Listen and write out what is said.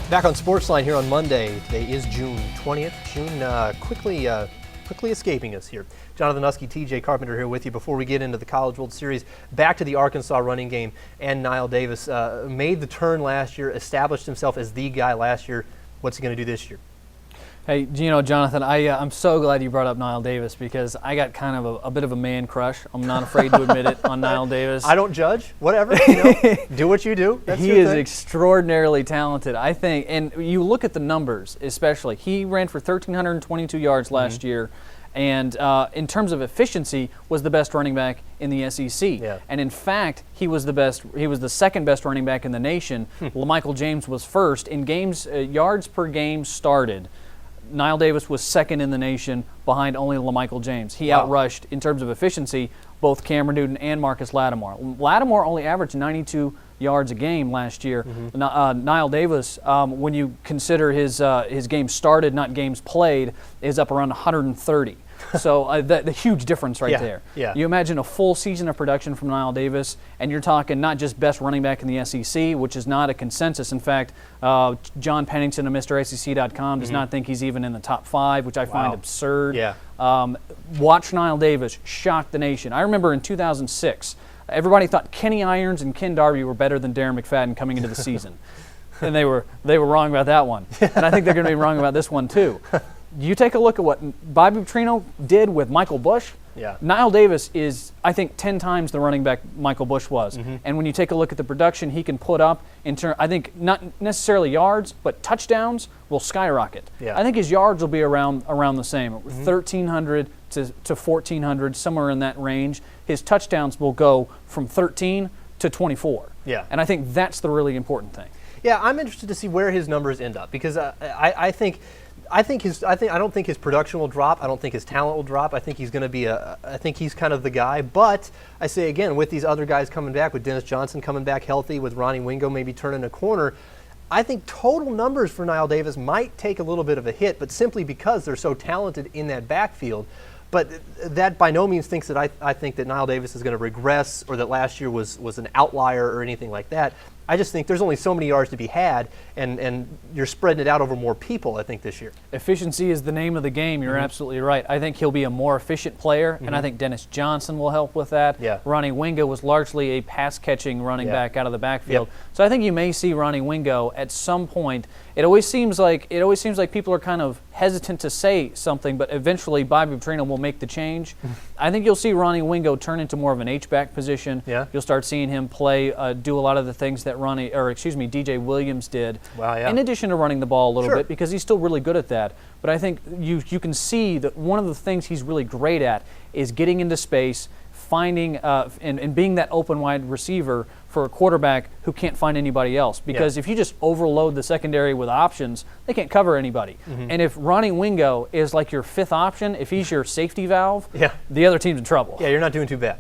Back on Sportsline here on Monday. Today is June 20th. June quickly escaping us here. Jonathan Huskey, TJ Carpenter here with you. Before we get into the College World Series, back to the Arkansas running game, and Knile Davis made the turn last year, established himself as the guy last year. What's he going to do this year? Hey, Jonathan, I'm so glad you brought up Knile Davis because I got kind of a bit of a man crush. I'm not afraid to admit it on Knile Davis. I don't judge. Whatever. Do what you do. That's he is extraordinarily talented, I think. And you look at the numbers, especially. He ran for 1,322 yards last year, and in terms of efficiency, was the best running back in the SEC. Yeah. And in fact, he was the best. He was the second best running back in the nation. LaMichael James was first in games yards per game started. Knile Davis was second in the nation behind only LaMichael James. He outrushed, in terms of efficiency, both Cameron Newton and Marcus Lattimore. Lattimore only averaged 92 yards a game last year. Knile Davis, when you consider his games started, not games played, is up around 130. So the huge difference there. Yeah. You imagine a full season of production from Knile Davis, and you're talking not just best running back in the SEC, which is not a consensus. In fact, John Pennington of MrSEC.com does not think he's even in the top 5, which I find absurd. Yeah. Watch Knile Davis shock the nation. I remember in 2006, everybody thought Kenny Irons and Ken Darby were better than Darren McFadden coming into the season. And they were wrong about that one. And I think they're going to be wrong about this one too. You take a look at what Bobby Petrino did with Michael Bush. Yeah. Knile Davis is, I think, 10 times the running back Michael Bush was. And when you take a look at the production he can put up, I think not necessarily yards, but touchdowns will skyrocket. Yeah. I think his yards will be around the same, 1,300 to 1,400, somewhere in that range. His touchdowns will go from 13 to 24. Yeah. And I think that's the really important thing. Yeah, I'm interested to see where his numbers end up because I don't think his production will drop. I don't think his talent will drop. I think he's going to be I think he's kind of the guy. But I say again, with these other guys coming back, with Dennis Johnson coming back healthy, with Ronnie Wingo maybe turning a corner, I think total numbers for Knile Davis might take a little bit of a hit, but simply because they're so talented in that backfield. But that by no means thinks that I think that Knile Davis is going to regress or that last year was an outlier or anything like that. I just think there's only so many yards to be had, and you're spreading it out over more people, I think, this year. Efficiency is the name of the game. You're absolutely right. I think he'll be a more efficient player, and I think Dennis Johnson will help with that. Yeah. Ronnie Wingo was largely a pass-catching running back out of the backfield. Yep. So I think you may see Ronnie Wingo at some point. It always seems like people are kind of hesitant to say something, but eventually Bobby Petrino will make the change. I think you'll see Ronnie Wingo turn into more of an H-back position. Yeah. You'll start seeing him play, do a lot of the things that DJ Williams did. Wow, yeah. In addition to running the ball a little bit, because he's still really good at that. But I think you can see that one of the things he's really great at is getting into space, finding and being that open wide receiver for a quarterback who can't find anybody else. Because if you just overload the secondary with options, they can't cover anybody. And if Ronnie Wingo is like your 5th option, if he's your safety valve, the other team's in trouble. Yeah, you're not doing too bad.